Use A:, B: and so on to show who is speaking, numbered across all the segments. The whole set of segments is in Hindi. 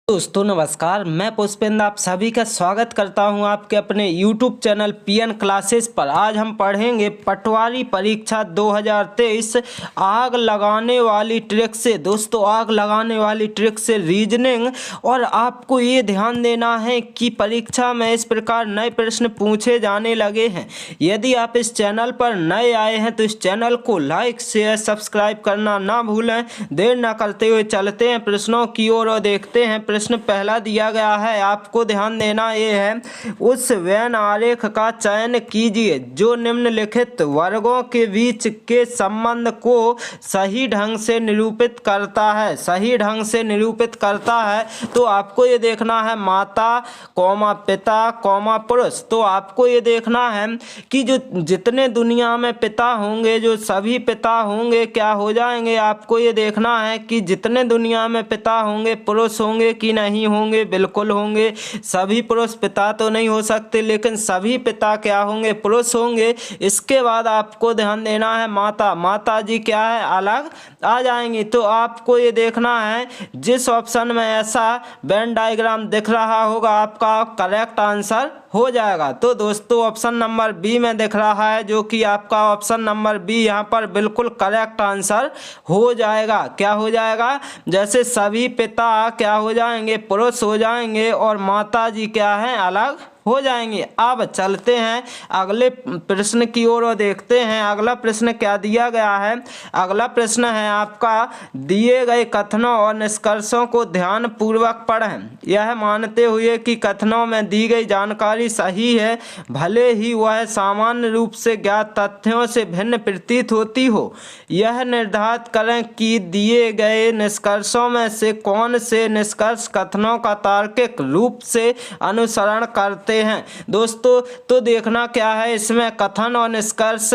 A: दोस्तों नमस्कार, मैं पुष्पेंद्र आप सभी का स्वागत करता हूं आपके अपने YouTube चैनल पीएन क्लासेस पर। आज हम पढ़ेंगे पटवारी परीक्षा 2023 आग लगाने वाली ट्रिक से। दोस्तों आग लगाने वाली ट्रिक से रीजनिंग, और आपको ये ध्यान देना है कि परीक्षा में इस प्रकार नए प्रश्न पूछे जाने लगे हैं। यदि आप इस चैनल पर नए आए हैं तो इस चैनल को लाइक शेयर सब्सक्राइब करना ना भूलें। देर न करते हुए चलते हैं प्रश्नों की ओर और देखते हैं। प्रश्न पहला दिया गया है, आपको ध्यान देना ये है, उस वेन आरेख का चयन कीजिए जो निम्नलिखित वर्गों के बीच के संबंध को सही ढंग से निरूपित करता है। सही ढंग से निरूपित करता है तो आपको ये देखना है माता कौमा पिता कौमा पुरुष। तो आपको ये देखना है कि जो जितने दुनिया में पिता होंगे, जो सभी पिता होंगे क्या हो जाएंगे। आपको ये देखना है कि जितने दुनिया में पिता होंगे पुरुष होंगे कि नहीं होंगे। बिल्कुल होंगे। सभी पुरुष पिता तो नहीं हो सकते, लेकिन सभी पिता क्या होंगे, पुरुष होंगे। इसके बाद आपको ध्यान देना है माता जी क्या है, अलग आ जाएंगी। तो आपको ये देखना है जिस ऑप्शन में ऐसा वेन डायग्राम दिख रहा होगा आपका करेक्ट आंसर हो जाएगा। तो दोस्तों ऑप्शन नंबर बी में दिख रहा है, जो कि आपका ऑप्शन नंबर बी यहाँ पर बिल्कुल करेक्ट आंसर हो जाएगा। क्या हो जाएगा, जैसे सभी पिता क्या हो जाएंगे, पुरुष हो जाएंगे, और माता जी क्या है, अलग हो जाएंगे। अब चलते हैं अगले प्रश्न की ओर और देखते हैं अगला प्रश्न क्या दिया गया है। अगला प्रश्न है आपका, दिए गए कथनों और निष्कर्षों को ध्यान पूर्वक पढ़ें। यह मानते हुए कि कथनों में दी गई जानकारी सही है, भले ही वह सामान्य रूप से ज्ञात तथ्यों से भिन्न प्रतीत होती हो। यह निर्धारित करें कि दिए गए निष्कर्षों में से कौन से निष्कर्ष कथनों का तार्किक रूप से अनुसरण करते हैं। दोस्तों तो देखना क्या है, इसमें कथन और निष्कर्ष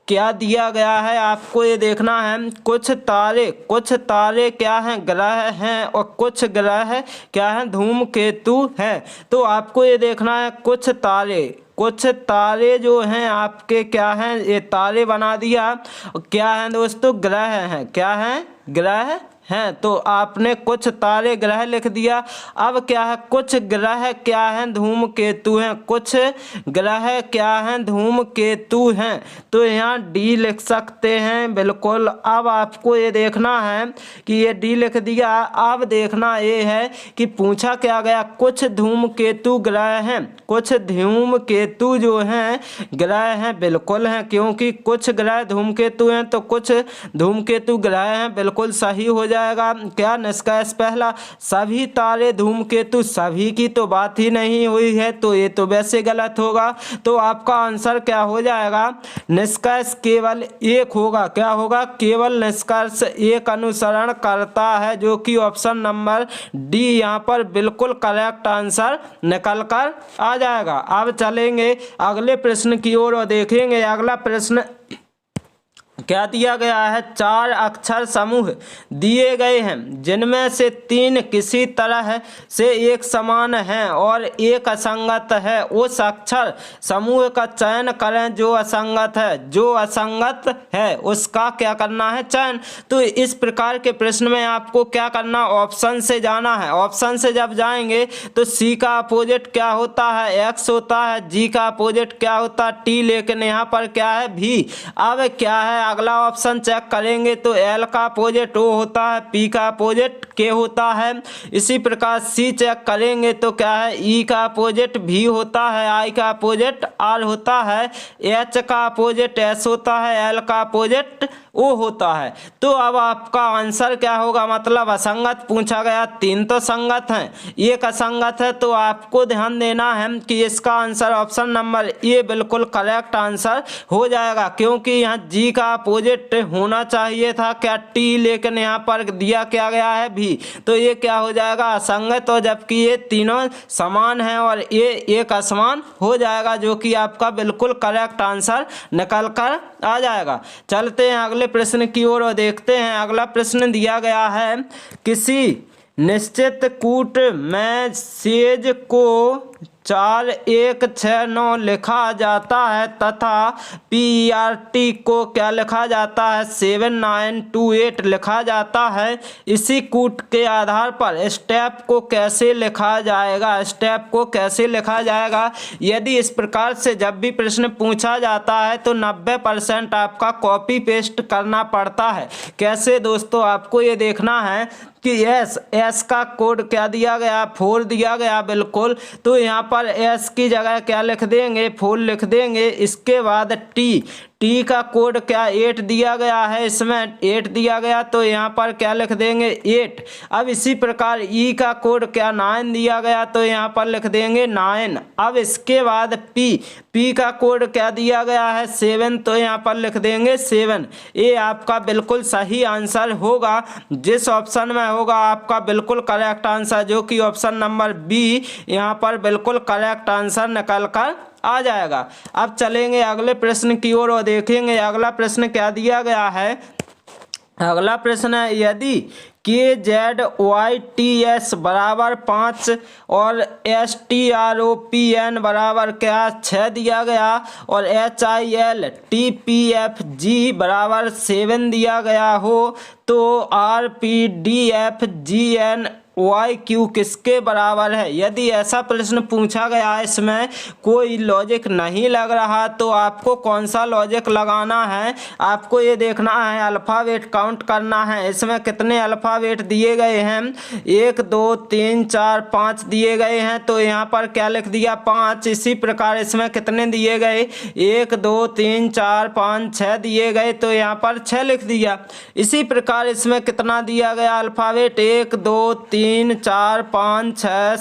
A: क्या दिया गया है। आपको ये देखना है, कुछ तारे क्या हैं, ग्रह हैं, और कुछ ग्रह क्या हैं, धूमकेतु हैं। तो आपको ये देखना है कुछ तारे जो हैं आपके क्या हैं, ये तारे बना दिया, क्या हैं दोस्तों, ग्रह हैं। क्या हैं, ग्रह हैं। तो आपने कुछ तारे ग्रह लिख दिया। अब क्या है, कुछ ग्रह क्या हैं, धूमकेतु हैं। कुछ ग्रह क्या हैं, धूमकेतु हैं। तो यहाँ डी लिख सकते हैं बिल्कुल। अब आपको ये देखना है कि ये डी लिख दिया। अब देखना ये है कि पूछा क्या गया, कुछ धूमकेतु ग्रह हैं। कुछ धूमकेतु जो हैं ग्रह हैं, बिल्कुल हैं, क्योंकि कुछ ग्रह धूमकेतु हैं तो कुछ धूमकेतु ग्रह हैं, बिल्कुल सही हो जाएगा। क्या निष्कर्ष पहला, सभी तारे धूमकेतु, सभी की तो बात ही नहीं हुई है, तो ये तो वैसे गलत होगा। तो आपका आंसर क्या हो जाएगा, निष्कर्ष केवल एक होगा। क्या होगा, केवल निष्कर्ष एक अनुसरण करता है, जो कि ऑप्शन नंबर डी यहाँ पर बिल्कुल करेक्ट आंसर निकल कर आ जाएगा। अब चलेंगे अगले प्रश्न की ओर और देखेंगे अगला प्रश्न क्या दिया गया है। 4 अक्षर समूह दिए गए हैं, जिनमें से 3 किसी तरह से एक समान हैं और एक असंगत है। उस अक्षर समूह का चयन करें जो असंगत है। जो असंगत है उसका क्या करना है, चयन। तो इस प्रकार के प्रश्न में आपको क्या करना, ऑप्शन से जाना है। ऑप्शन से जब जाएंगे तो सी का अपोजिट क्या होता है, एक्स होता है। जी का अपोजिट क्या होता है, टी, लेकिन यहाँ पर क्या है, भी। अब क्या है, अगला ऑप्शन चेक करेंगे तो एल का अपोजिट ओ होता है, पी का अपोजिट के होता है। इसी प्रकार सी चेक करेंगे तो क्या है, ई का अपोजिट भी होता है, आई का अपोजिट आर होता है, एच का अपोजिट एस होता है, एल का अपोजिट ओ होता है। तो अब आपका आंसर क्या होगा, मतलब असंगत पूछा गया, 3 तो संगत हैं, एक असंगत है। तो आपको ध्यान देना है कि इसका आंसर ऑप्शन नंबर ए बिल्कुल करेक्ट आंसर हो जाएगा, क्योंकि यहाँ जी का अपोजिट होना चाहिए था क्या, टी, लेकिन यहाँ पर दिया क्या गया है, भी। तो ये क्या हो जाएगा, असंगत, और जबकि ये तीनों समान हैं और ये एक असमान हो जाएगा, जो कि आपका बिल्कुल करेक्ट आंसर निकल कर आ जाएगा। चलते हैं अगले प्रश्न की ओर और देखते हैं अगला प्रश्न दिया गया है, किसी निश्चित कूट में सेज को 4169 लिखा जाता है तथा PERT को क्या लिखा जाता है 7928 लिखा जाता है। इसी कूट के आधार पर स्टेप को कैसे लिखा जाएगा, स्टेप को कैसे लिखा जाएगा। यदि इस प्रकार से जब भी प्रश्न पूछा जाता है तो 90% आपका कॉपी पेस्ट करना पड़ता है। कैसे दोस्तों, आपको ये देखना है कि एस का कोड क्या दिया गया, 4 दिया गया बिल्कुल, तो यहाँ पर एस की जगह क्या लिख देंगे, 4 लिख देंगे। इसके बाद टी का कोड क्या 8 दिया गया है, इसमें 8 दिया गया तो यहाँ पर क्या लिख देंगे 8। अब इसी प्रकार ई का कोड क्या 9 दिया गया तो यहाँ पर लिख देंगे 9। अब इसके बाद पी का कोड क्या दिया गया है 7 तो यहाँ पर लिख देंगे 7। ये आपका बिल्कुल सही आंसर होगा। जिस ऑप्शन में होगा आपका बिल्कुल करेक्ट आंसर, जो कि ऑप्शन नंबर बी यहाँ पर बिल्कुल करेक्ट आंसर निकल कर आ जाएगा। अब चलेंगे अगले प्रश्न की ओर और देखेंगे अगला प्रश्न क्या दिया गया है। अगला प्रश्न है, यदि KZYTS बराबर 5 और STROPN बराबर क्या 6 दिया गया और HILTPFG बराबर 7 दिया गया हो तो RPDFGN YQ किसके बराबर है। यदि ऐसा प्रश्न पूछा गया है, इसमें कोई लॉजिक नहीं लग रहा तो आपको कौन सा लॉजिक लगाना है, आपको ये देखना है, अल्फ़ाबेट काउंट करना है। इसमें कितने अल्फ़ाबेट दिए गए हैं 1 2 3 4 5 दिए गए हैं तो यहाँ पर क्या लिख दिया 5। इसी प्रकार इसमें कितने दिए गए 1 2 3 4 5 6 दिए गए तो यहाँ पर 6 लिख दिया। इसी प्रकार इसमें कितना दिया गया अल्फ़ाबेट 1 2 3 4 5 6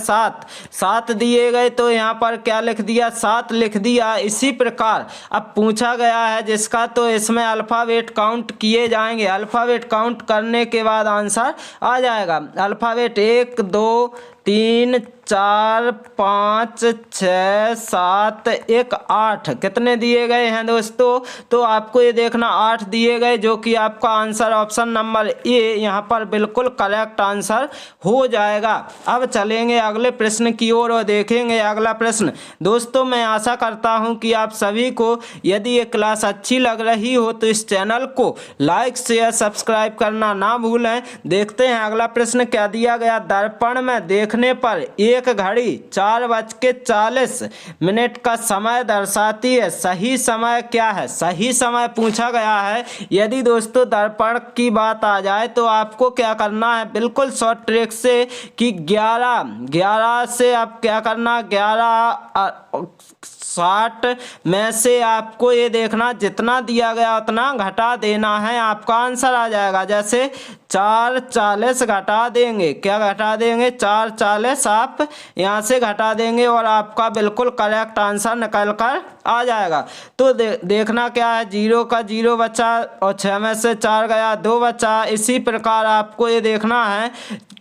A: 7 दिए गए तो यहाँ पर क्या लिख दिया 7 लिख दिया। इसी प्रकार अब पूछा गया है जिसका, तो इसमें अल्फ़ाबेट काउंट किए जाएंगे। अल्फ़ाबेट काउंट करने के बाद आंसर आ जाएगा। अल्फ़ाबेट 1 2 3 4 5 6 7 1 8 कितने दिए गए हैं दोस्तों, तो आपको ये देखना 8 दिए गए, जो कि आपका आंसर ऑप्शन नंबर ए यहाँ पर बिल्कुल करेक्ट आंसर हो जाएगा। अब चलेंगे अगले प्रश्न की ओर और देखेंगे अगला प्रश्न। दोस्तों मैं आशा करता हूँ कि आप सभी को यदि ये क्लास अच्छी लग रही हो तो इस चैनल को लाइक शेयर सब्सक्राइब करना ना भूलें। देखते हैं अगला प्रश्न क्या दिया गया। दर्पण में देखने पर एक घड़ी 4:40 का समय दर्शाती है, सही समय क्या है। सही समय पूछा गया है। यदि दोस्तों दर्पण की बात आ जाए तो आपको क्या करना है, बिल्कुल शॉर्ट ट्रिक से कि 11 से आप क्या करना 11:60 में से आपको ये देखना जितना दिया गया उतना घटा देना है, आपका आंसर आ जाएगा। जैसे 4:40 घटा देंगे, क्या घटा देंगे 4:40 आप यहाँ से घटा देंगे और आपका बिल्कुल करेक्ट आंसर निकल कर आ जाएगा। तो देखना क्या है, 0 का 0 बचा और 6 में से 4 गया 2 बचा। इसी प्रकार आपको ये देखना है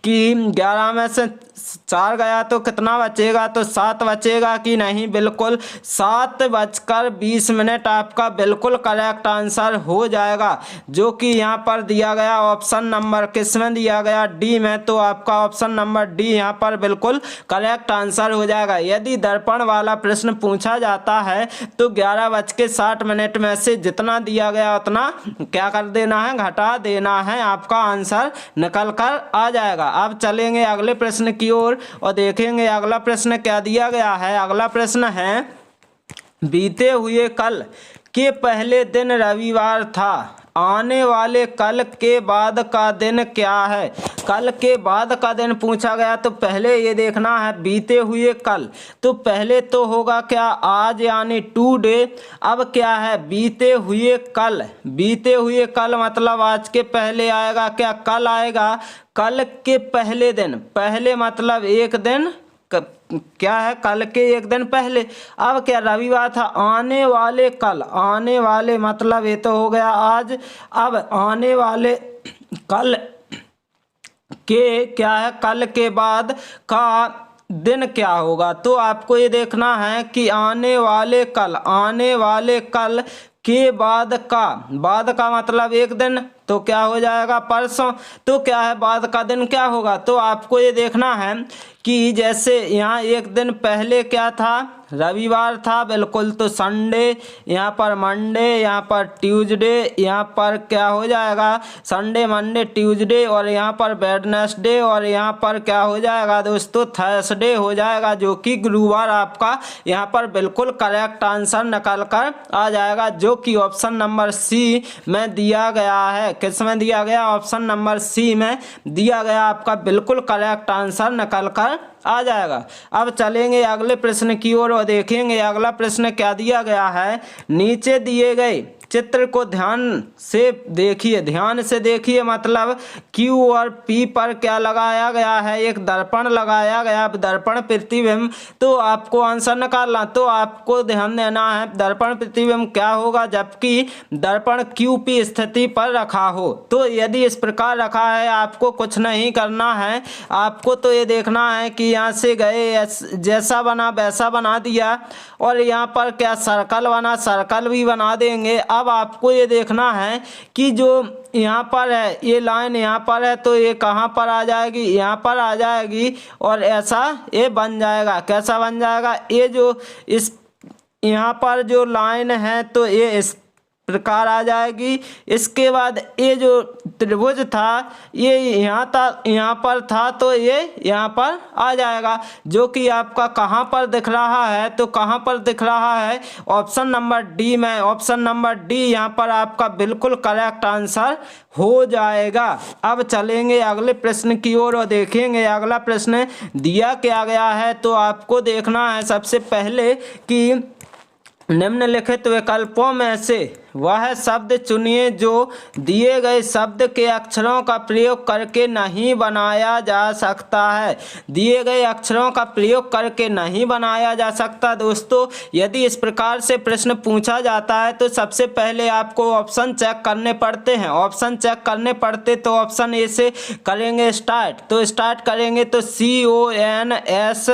A: कि 11 में से 4 गया तो कितना बचेगा, तो 7 बचेगा कि नहीं, बिल्कुल 7:20 आपका बिल्कुल करेक्ट आंसर हो जाएगा, जो कि यहाँ पर दिया गया ऑप्शन नंबर किस में दिया गया डी में, तो आपका ऑप्शन नंबर डी यहाँ पर बिल्कुल करेक्ट आंसर हो जाएगा। यदि दर्पण वाला प्रश्न पूछा जाता है तो 11:60 में से जितना दिया गया उतना क्या कर देना है, घटा देना है, आपका आंसर निकल कर आ जाएगा। अब चलेंगे अगले प्रश्न की ओर और देखेंगे अगला प्रश्न क्या दिया गया है। अगला प्रश्न है, बीते हुए कल के पहले दिन रविवार था, आने वाले कल के बाद का दिन क्या है। कल के बाद का दिन पूछा गया तो पहले ये देखना है बीते हुए कल, तो पहले तो होगा क्या आज यानी टुडे। अब क्या है बीते हुए कल, बीते हुए कल मतलब आज के पहले आएगा क्या, कल आएगा। कल के पहले दिन, पहले मतलब एक दिन, क्या है कल के एक दिन पहले। अब क्या रविवार था, आने वाले कल, आने वाले मतलब ये तो हो गया आज। अब आने वाले कल के क्या है, कल के बाद का दिन क्या होगा, तो आपको ये देखना है कि आने वाले कल, आने वाले कल के बाद का मतलब एक दिन, तो क्या हो जाएगा परसों। तो क्या है बाद का दिन क्या होगा, तो आपको ये देखना है कि जैसे यहाँ एक दिन पहले क्या था, रविवार था बिल्कुल, तो संडे, यहाँ पर मंडे, यहाँ पर ट्यूसडे, यहाँ पर क्या हो जाएगा संडे मंडे ट्यूसडे, और यहाँ पर वेडनेसडे, और यहाँ पर क्या हो जाएगा दोस्तों थर्सडे हो जाएगा, जो कि गुरुवार आपका यहाँ पर बिल्कुल करेक्ट आंसर निकल कर आ जाएगा, जो कि ऑप्शन नंबर सी में दिया गया है। किस में दिया गया, ऑप्शन नंबर सी में दिया गया, आपका बिल्कुल करेक्ट आंसर निकल कर आ जाएगा। अब चलेंगे अगले प्रश्न की ओर और देखेंगे अगला प्रश्न क्या दिया गया है। नीचे दिए गए चित्र को ध्यान से देखिए, मतलब Q और P पर क्या लगाया गया है, एक दर्पण लगाया गया, दर्पण प्रतिबिंब, तो आपको आंसर निकालना, तो आपको ध्यान देना है दर्पण प्रतिबिंब क्या होगा जबकि दर्पण QP स्थिति पर रखा हो। तो यदि इस प्रकार रखा है आपको कुछ नहीं करना है, आपको तो ये देखना है कि यहाँ से गए जैसा बना वैसा बना दिया, और यहाँ पर क्या सर्कल बना सर्कल भी बना देंगे। अब आपको ये देखना है कि जो यहाँ पर है ये लाइन यहाँ पर है, तो ये कहाँ पर आ जाएगी, यहाँ पर आ जाएगी, और ऐसा ये बन जाएगा। कैसा बन जाएगा, ये जो इस यहाँ पर जो लाइन है तो ये इस प्रकार आ जाएगी। इसके बाद ये जो त्रिभुज था ये यहाँ पर था, तो ये यहाँ पर आ जाएगा, जो कि आपका कहाँ पर दिख रहा है, तो कहाँ पर दिख रहा है ऑप्शन नंबर डी में। ऑप्शन नंबर डी यहाँ पर आपका बिल्कुल करेक्ट आंसर हो जाएगा। अब चलेंगे अगले प्रश्न की ओर और देखेंगे अगला प्रश्न दिया क्या गया है। तो आपको देखना है सबसे पहले कि निम्नलिखित विकल्पों में से वह शब्द चुनिए जो दिए गए शब्द के अक्षरों का प्रयोग करके नहीं बनाया जा सकता है। दिए गए अक्षरों का प्रयोग करके नहीं बनाया जा सकता। दोस्तों यदि इस प्रकार से प्रश्न पूछा जाता है तो सबसे पहले आपको ऑप्शन चेक करने पड़ते हैं। ऑप्शन चेक करने पड़ते तो ऑप्शन ए से करेंगे स्टार्ट, तो स्टार्ट करेंगे तो CONS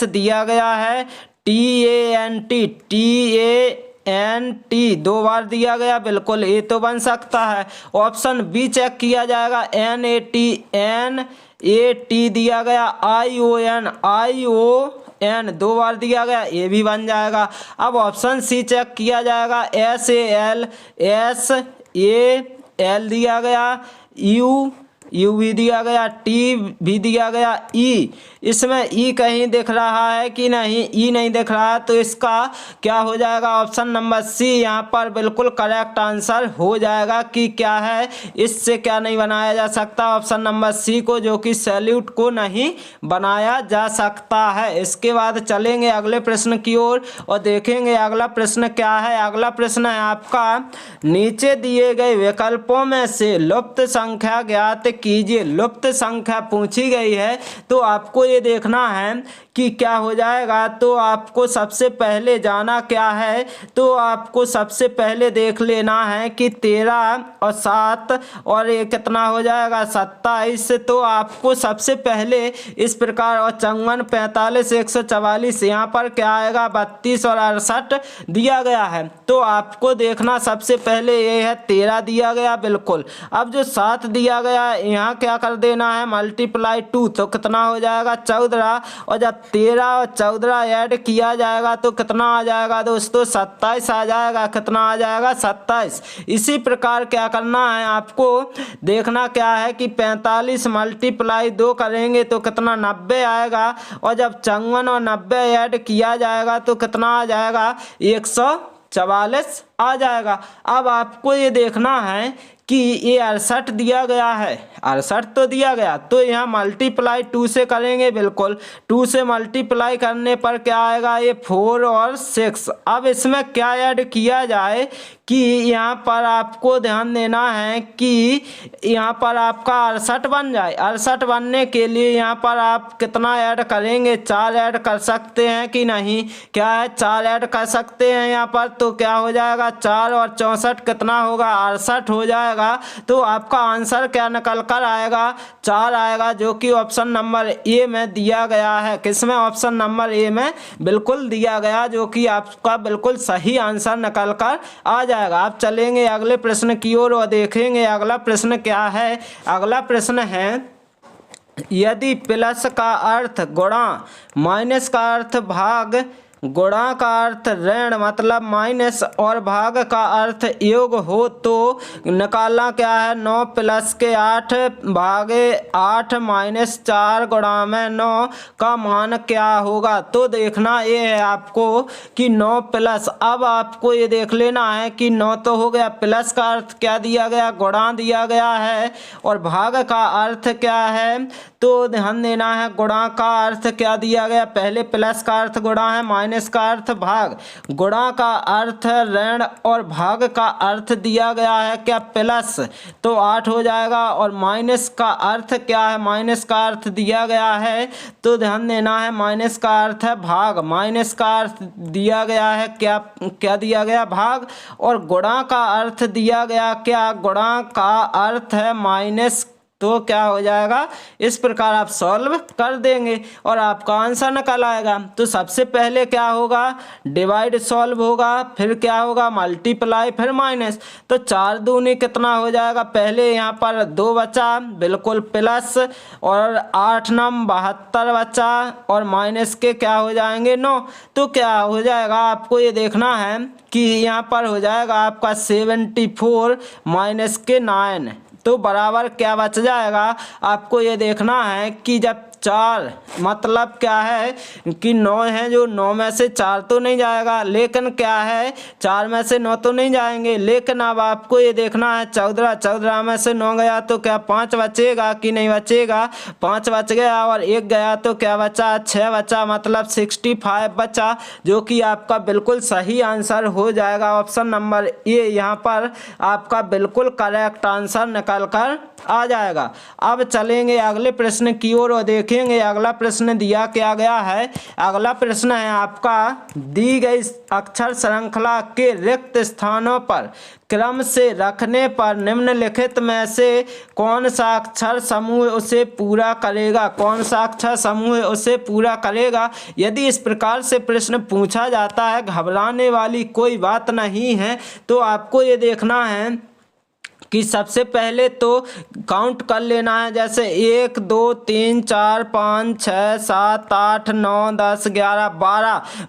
A: दिया गया है, TANT दो बार दिया गया, बिल्कुल ये तो बन सकता है। ऑप्शन बी चेक किया जाएगा, NAT दिया गया, ION दो बार दिया गया, ये भी बन जाएगा। अब ऑप्शन सी चेक किया जाएगा, SAL दिया गया, U भी दिया गया, T भी दिया गया, E इसमें E कहीं दिख रहा है कि नहीं, E नहीं दिख रहा है, तो इसका क्या हो जाएगा ऑप्शन नंबर सी यहाँ पर बिल्कुल करेक्ट आंसर हो जाएगा कि क्या है इससे क्या नहीं बनाया जा सकता, ऑप्शन नंबर सी को, जो कि सैल्यूट को नहीं बनाया जा सकता है। इसके बाद चलेंगे अगले प्रश्न की ओर और देखेंगे अगला प्रश्न क्या है। अगला प्रश्न है आपका, नीचे दिए गए विकल्पों में से लुप्त संख्या ज्ञात कीजिए। लुप्त संख्या पूछी गई है तो आपको ये देखना है कि क्या हो जाएगा। तो आपको सबसे पहले जाना क्या है, तो आपको सबसे पहले देख लेना है कि 13 और 7 और ये कितना हो जाएगा 27। तो आपको सबसे पहले इस प्रकार, और 54, 45, 144 यहाँ पर क्या आएगा 32 और 68 दिया गया है। तो आपको देखना सबसे पहले ये है 13 दिया गया, बिल्कुल। अब जो 7 दिया गया है यहाँ क्या कर देना है मल्टीप्लाई 2, तो कितना हो जाएगा 14, और जब 13 और 14 ऐड किया जाएगा तो कितना आ जाएगा दोस्तों 27 आ जाएगा। कितना आ जाएगा 27। इसी प्रकार क्या करना है आपको देखना क्या है कि 45 मल्टीप्लाई 2 करेंगे तो कितना 90 आएगा, और जब 54 और 90 ऐड किया जाएगा तो कितना आ जाएगा 144 आ जाएगा। अब आपको ये देखना है कि ये 68 दिया गया है, 68 तो दिया गया, तो यहाँ मल्टीप्लाई 2 से करेंगे, बिल्कुल 2 से मल्टीप्लाई करने पर क्या आएगा ये 4 और 6। अब इसमें क्या ऐड किया जाए कि यहाँ पर आपको ध्यान देना है कि यहाँ पर आपका 68 बन जाए। 68 बनने के लिए यहाँ पर आप कितना ऐड करेंगे, 4 ऐड कर सकते हैं कि नहीं, क्या है 4 ऐड कर सकते हैं यहाँ पर। तो क्या हो जाएगा जाएगा 4 और 64 कितना होगा 68 हो जाएगा। तो आपका आंसर क्या निकल कर आएगा 4 आएगा, जो कि ऑप्शन नंबर ए में दिया गया है। किसमें? ऑप्शन नंबर ए में बिल्कुल दिया गया, जो कि आपका बिल्कुल सही आंसर निकल कर आ जाएगा। आप चलेंगे अगले प्रश्न की ओर और देखेंगे अगला प्रश्न क्या है। अगला प्रश्न है, यदि प्लस का अर्थ गुणा, माइनस का अर्थ भाग, गुणा का अर्थ ऋण मतलब माइनस और भाग का अर्थ योग हो तो निकालना क्या है। 9 प्लस के 8 भागे 8 माइनस 4 गुणा में 9 का मान क्या होगा। तो देखना ये है आपको कि 9 प्लस, अब आपको ये देख लेना है कि 9 तो हो गया, प्लस का अर्थ क्या दिया गया गुणा दिया गया है, और भाग का अर्थ क्या है तो ध्यान देना है गुणा का अर्थ क्या दिया गया। पहले प्लस का अर्थ गुणा है, माइनस का अर्थ भाग, गुणा का अर्थ ऋण और भाग का अर्थ दिया गया है क्या प्लस, तो 8 हो जाएगा। और माइनस का अर्थ क्या है, माइनस का अर्थ दिया गया है तो ध्यान देना है माइनस का अर्थ है भाग, माइनस का अर्थ दिया गया है क्या, क्या दिया गया भाग, और गुणा का अर्थ दिया गया क्या, गुणा का अर्थ है माइनस, तो क्या हो जाएगा इस प्रकार आप सॉल्व कर देंगे और आपका आंसर निकल आएगा। तो सबसे पहले क्या होगा डिवाइड सॉल्व होगा, फिर क्या होगा मल्टीप्लाई, फिर माइनस। तो 4 दूनी कितना हो जाएगा, पहले यहाँ पर 2 बचा बिल्कुल प्लस, और 8 नम 72 बचा, और माइनस के क्या हो जाएंगे 9। तो क्या हो जाएगा आपको ये देखना है कि यहाँ पर हो जाएगा आपका 74 माइनस के 9, तो बराबर क्या बच जाएगा। आपको ये देखना है कि जब 4 मतलब क्या है कि 9 है, जो 9 में से 4 तो नहीं जाएगा, लेकिन क्या है 4 में से 9 तो नहीं जाएंगे, लेकिन अब आपको ये देखना है 14 में से 9 गया तो क्या 5 बचेगा कि नहीं बचेगा, 5 बच गया, और 1 गया तो क्या बचा 6 बचा, मतलब 65 बचा, जो कि आपका बिल्कुल सही आंसर हो जाएगा। ऑप्शन नंबर ए यहाँ पर आपका बिल्कुल करेक्ट आंसर निकल कर आ जाएगा। अब चलेंगे अगले प्रश्न की ओर और देखेंगे अगला प्रश्न दिया क्या गया है। अगला प्रश्न है आपका, दी गई अक्षर श्रृंखला के रिक्त स्थानों पर क्रम से रखने पर निम्नलिखित में से कौन सा अक्षर समूह उसे पूरा करेगा, कौन सा अक्षर समूह उसे पूरा करेगा। यदि इस प्रकार से प्रश्न पूछा जाता है, घबराने वाली कोई बात नहीं है। तो आपको ये देखना है कि सबसे पहले तो काउंट कर लेना है, जैसे 1 2 3 4 5 6 7 8 9 10 11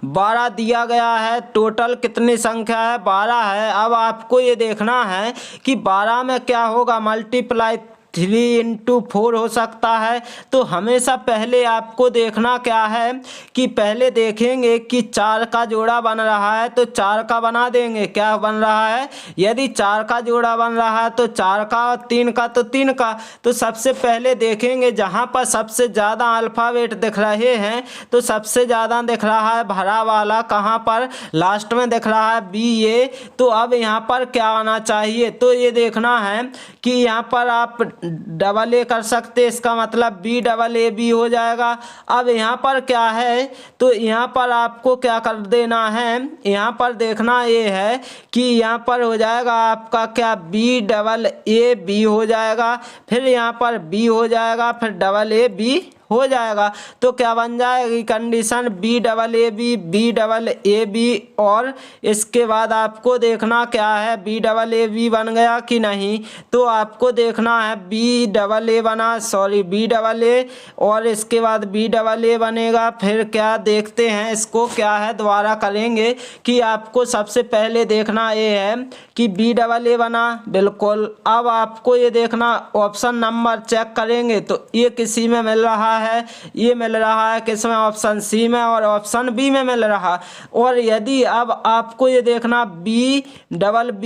A: 12 दिया गया है। टोटल कितनी संख्या है 12 है। अब आपको ये देखना है कि 12 में क्या होगा मल्टीप्लाई 3 × 4 हो सकता है। तो हमेशा पहले आपको देखना क्या है कि पहले देखेंगे कि 4 का जोड़ा बन रहा है तो 4 का बना देंगे, क्या बन रहा है, यदि 4 का जोड़ा बन रहा है तो 4 का, और 3 का तो 3 का। तो सबसे पहले देखेंगे जहाँ पर सबसे ज़्यादा अल्फ़ाबेट दिख रहे हैं, तो सबसे ज़्यादा दिख रहा है भरा वाला, कहाँ पर लास्ट में दिख रहा है बी ए। तो अब यहाँ पर क्या आना चाहिए, तो ये देखना है कि यहाँ पर आप डबल ए कर सकते, इसका मतलब BAAB हो जाएगा। अब यहाँ पर क्या है, तो यहाँ पर आपको क्या कर देना है, यहाँ पर देखना ये है कि यहाँ पर हो जाएगा आपका क्या BAAB हो जाएगा, फिर यहाँ पर B हो जाएगा, फिर AAB हो जाएगा। तो क्या बन जाएगी कंडीशन BAAB, और इसके बाद आपको देखना क्या है BAAB बन गया कि नहीं। तो आपको देखना है BAA बना, सॉरी BAA, और इसके बाद BAA बनेगा। फिर क्या देखते हैं इसको क्या है, दोबारा करेंगे कि आपको सबसे पहले देखना ये है कि BAA बना बिल्कुल। अब आपको ये देखना ऑप्शन नंबर चेक करेंगे तो ये किसी में मिल रहा है, ये मिल रहा है किसमें, ऑप्शन सी में, और ऑप्शन बी में मिल रहा। और यदि अब आपको ये देखना BAB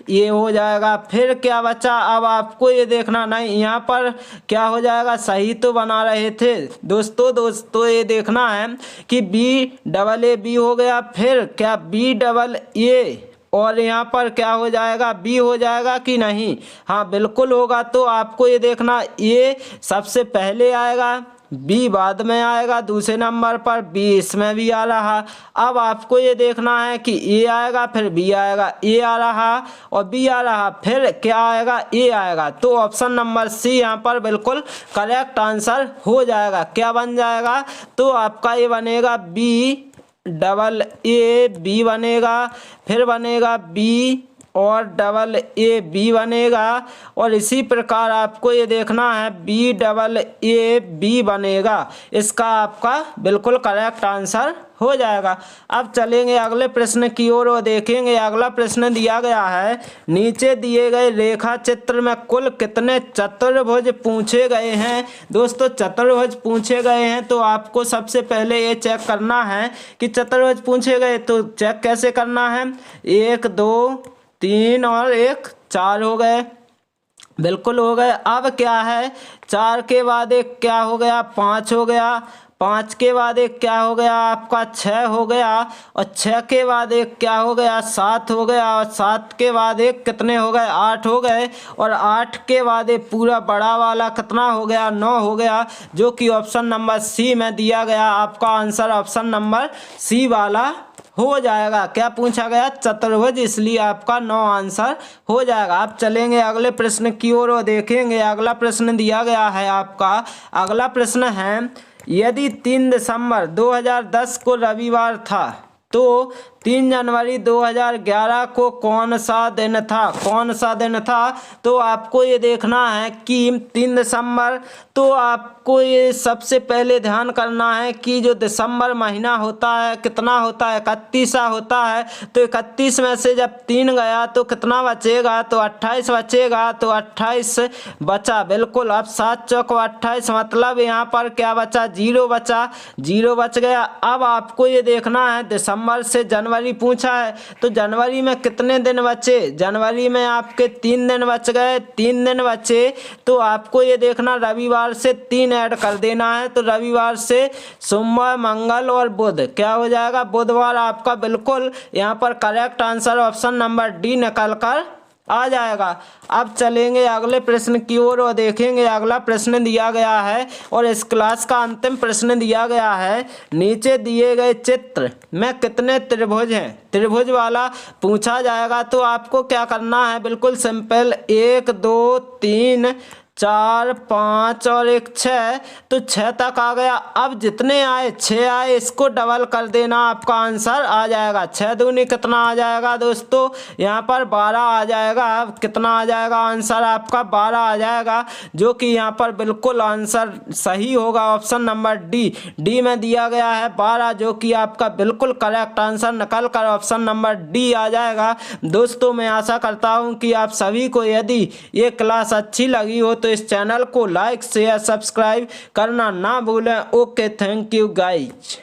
A: ये हो जाएगा। फिर क्या बचा, अब आपको ये देखना नहीं, यहाँ पर क्या हो जाएगा, सही तो बना रहे थे दोस्तों ये देखना है कि BAAB हो गया, फिर क्या BAA, और यहाँ पर क्या हो जाएगा बी हो जाएगा कि नहीं, हाँ बिल्कुल होगा। तो आपको ये देखना ये सबसे पहले आएगा, बी बाद में आएगा दूसरे नंबर पर, बी इसमें भी आ रहा। अब आपको ये देखना है कि ए आएगा, फिर बी आएगा, ए आ रहा और बी आ रहा, फिर क्या आएगा, ए आएगा। तो ऑप्शन नंबर सी यहाँ पर बिल्कुल करेक्ट आंसर हो जाएगा। क्या बन जाएगा, तो आपका ये बनेगा बी डबल ए बी बनेगा, फिर बनेगा बी और डबल ए बी बनेगा, और इसी प्रकार आपको ये देखना है बी डबल ए बी बनेगा। इसका आपका बिल्कुल करेक्ट आंसर हो जाएगा। अब चलेंगे अगले प्रश्न की ओर और देखेंगे। अगला प्रश्न दिया गया है, नीचे दिए गए रेखा चित्र में कुल कितने चतुर्भुज पूछे गए हैं। दोस्तों चतुर्भुज पूछे गए हैं तो आपको सबसे पहले ये चेक करना है कि चतुर्भुज पूछे गए, तो चेक कैसे करना है, 1 2 3 और 1 4 हो गए, बिल्कुल हो गए। अब क्या है, 4 के बाद एक क्या हो गया, 5 हो गया, 5 के बाद एक क्या हो गया आपका 6 हो गया, और 6 के बाद एक क्या हो गया 7 हो गया, और 7 के बाद एक कितने हो गए 8 हो गए, और 8 के बाद एक पूरा बड़ा वाला कितना हो गया 9 हो गया, जो कि ऑप्शन नंबर सी में दिया गया। आपका आंसर ऑप्शन नंबर सी वाला हो जाएगा। क्या पूछा गया, चतुर्भुज, इसलिए आपका 9 आंसर हो जाएगा। अब चलेंगे अगले प्रश्न की ओर और देखेंगे। अगला प्रश्न दिया गया है आपका, अगला प्रश्न है, यदि 3 दिसंबर 2010 को रविवार था तो 3 जनवरी 2011 को कौन सा दिन था, कौन सा दिन था। तो आपको ये देखना है कि 3 दिसंबर, तो आपको ये सबसे पहले ध्यान करना है कि जो दिसंबर महीना होता है कितना होता है, 31 होता है। तो 31 में से जब 3 गया तो कितना बचेगा, तो 28 बचेगा, तो 28 बचा, बिल्कुल। अब 7 चौक 28, मतलब यहाँ पर क्या बचा, 0 बचा, 0 बच गया। अब आपको ये देखना है दिसंबर से जनवरी पूछा है, तो जनवरी में कितने दिन बचे, जनवरी में आपके 3 दिन बच गए, 3 दिन बचे, तो आपको ये देखना रविवार से 3 ऐड कर देना है। तो रविवार से सोमवार, मंगल और बुध, क्या हो जाएगा, बुधवार। आपका बिल्कुल यहाँ पर correct answer option number D निकल कर आ जाएगा। अब चलेंगे अगले प्रश्न की ओर और देखेंगे। अगला प्रश्न दिया गया है और इस क्लास का अंतिम प्रश्न दिया गया है, नीचे दिए गए चित्र में कितने त्रिभुज हैं, त्रिभुज वाला पूछा जाएगा। तो आपको क्या करना है, बिल्कुल सिंपल, 1 2 3 4 5 और 1 6, तो 6 तक आ गया। अब जितने आए 6 आए, इसको डबल कर देना, आपका आंसर आ जाएगा। 6 दूनी कितना आ जाएगा दोस्तों, यहाँ पर 12 आ जाएगा। अब कितना आ जाएगा आंसर आपका, 12 आ जाएगा, जो कि यहाँ पर बिल्कुल आंसर सही होगा। ऑप्शन नंबर डी में दिया गया है 12, जो कि आपका बिल्कुल करेक्ट आंसर निकल कर ऑप्शन नंबर डी आ जाएगा। दोस्तों मैं आशा करता हूँ कि आप सभी को यदि ये क्लास अच्छी लगी हो तो इस चैनल को लाइक शेयर सब्सक्राइब करना ना भूलें। Okay, thank you guys.